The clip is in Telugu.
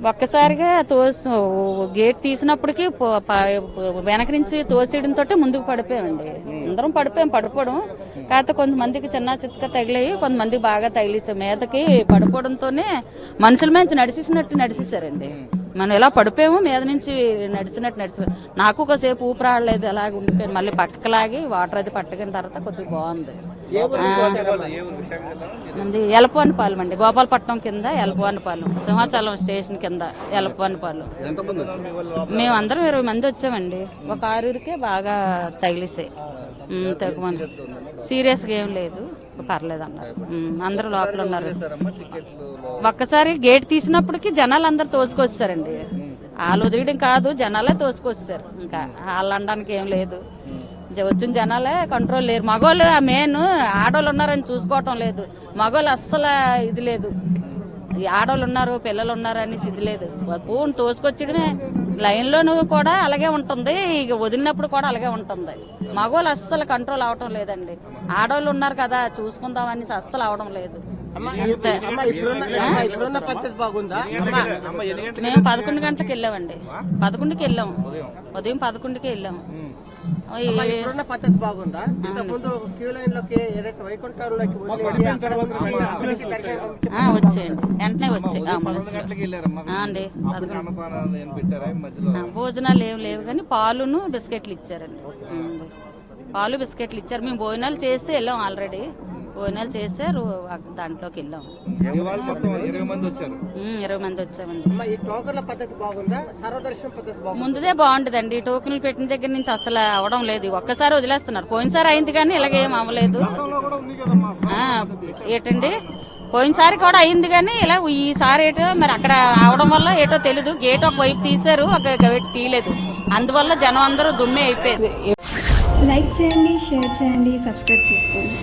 ఒక్కసారిగా గేట్ తీసినప్పటికీ వెనక నుంచి తోసేయడంతో ముందుకు పడిపోయామండి. అందరం పడిపోవడం కాకపోతే కొంతమందికి చిన్న చిత్తక తగిలాయి, కొంతమందికి బాగా తగిలేసాం. మీదకి పడిపోవడంతోనే మనుషుల మీద నడిచేసారండి. మనం ఎలా పడిపోయాము, మీద నుంచి నడిచిపోయాం. నాకు ఒకసేపు ఊపిరి ఆడలేదు, అలాగ ఉండిపోయాను. మళ్ళీ పక్కకి లాగి వాటర్ అది పట్టుకున్న తర్వాత కొద్దిగా బాగుంది. ఎలపవానిపాలెం అండి, గోపాలపట్నం కింద ఎలపవానిపాలెం, సింహాచలం స్టేషన్ కింద ఎలపవానిపాలెం. మేము అందరం 20 మంది వచ్చామండి. ఒక 6కే బాగా తగిలిసాయి. సీరియస్ గా ఏం లేదు, పర్లేదు అన్నారు. అందరూ లోపల ఉన్నారు. ఒక్కసారి గేట్ తీసినప్పటికీ జనాలు అందరు తోసుకొచ్చారండి. వాళ్ళు వదిలేయడం కాదు, జనాలే తోసుకొచ్చారు. ఇంకా వాళ్ళు అనడానికి ఏం లేదు. వచ్చిన జనాలే కంట్రోల్ లేరు. మగవాళ్ళు మెయిన్, ఆడవాళ్ళు ఉన్నారని చూసుకోవటం లేదు. మగవాళ్ళు అస్సలు ఇది లేదు. ఆడవాళ్ళు ఉన్నారు, పిల్లలు ఉన్నారు అనేసి ఇది లేదు. పూను తోసుకొచ్చడమే. లైన్ లోను కూడా అలాగే ఉంటుంది, ఇక వదిలినప్పుడు కూడా అలాగే ఉంటుంది. మగవాళ్ళు అస్సలు కంట్రోల్ అవటం లేదండి. ఆడవాళ్ళు ఉన్నారు కదా చూసుకుందాం అనేసి అస్సలు అవడం లేదు. మేము 11 గంటలకు వెళ్ళామండి. 11కి వెళ్ళాము, ఉదయం 11కి వెళ్ళాము. వచ్చేయండి, వెంటనే వచ్చాయి అండి. భోజనాలు ఏం లేవు కానీ పాలును బిస్కెట్లు ఇచ్చారండి. పాలు బిస్కెట్లు ఇచ్చారు. మేము భోజనాలు చేసి వెళ్ళాం, ఆల్రెడీ భోజనాలు చేశారు. దాంట్లోకి వెళ్ళాం. 20 మంది వచ్చామండి. ముందుదే బాగుంటదండి. టోకెన్లు పెట్టిన దగ్గర నుంచి అసలు అవడం లేదు. ఒక్కసారి వదిలేస్తున్నారు. పోయినసారి అయింది కానీ ఇలాగేం అవ్వలేదు. ఏటండి, పోయినసారి కూడా అయింది కానీ ఇలా ఈసారి ఏటో మరి అక్కడ అవడం వల్ల ఏటో తెలీదు. గేట్ ఒక వైపు తీశారు, ఒక గేట్ తీయలేదు. అందువల్ల జనం అందరూ దుమ్మే అయిపోయింది. లైక్ చేయండి, షేర్ చేయండి, సబ్స్క్రైబ్ చేసుకోండి.